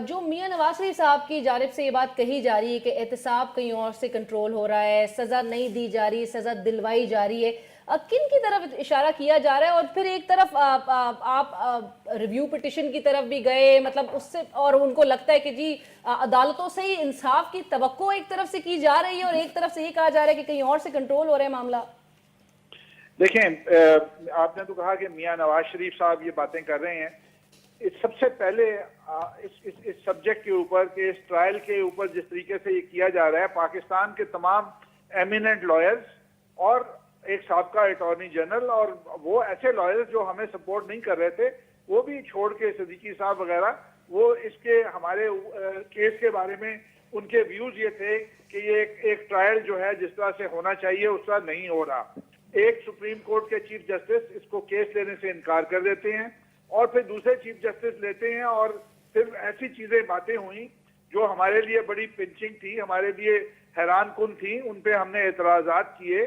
जो मियां नवाज शरीफ साहब की जानिब से ये बात कही जा रही है कि एहतसाब कहीं और से कंट्रोल हो रहा है, सजा नहीं दी जा रही, सजा दिलवाई जा रही है, किन की तरफ इशारा किया जा रहा है? और फिर एक तरफ आप रिव्यू पिटिशन की तरफ भी गए, मतलब उससे, और उनको लगता है कि जी अदालतों से ही इंसाफ की तवक्को एक तरफ से की जा रही है और एक तरफ से ये कहा जा रहा है कि कहीं और से कंट्रोल हो रहा है मामला। देखें, आपने तो कहा कि मियां नवाज शरीफ साहब ये बातें कर रहे हैं। इस सबसे पहले इस सब्जेक्ट के ऊपर के इस ट्रायल के ऊपर जिस तरीके से ये किया जा रहा है, पाकिस्तान के तमाम एमिनेंट लॉयर्स और एक साबका अटॉर्नी जनरल और वो ऐसे लॉयर्स जो हमें सपोर्ट नहीं कर रहे थे, वो भी छोड़ के सिद्दीकी साहब वगैरह, वो इसके हमारे केस के बारे में उनके व्यूज ये थे कि ये एक ट्रायल जो है जिस तरह से होना चाहिए उस तरह नहीं हो रहा। एक सुप्रीम कोर्ट के चीफ जस्टिस इसको केस लेने से इनकार कर देते हैं और फिर दूसरे चीफ जस्टिस लेते हैं, और फिर ऐसी चीजें बातें हुई जो हमारे लिए बड़ी पिंचिंग थी, हमारे लिए हैरान कुन थी, उन पे हमने एतराजात किए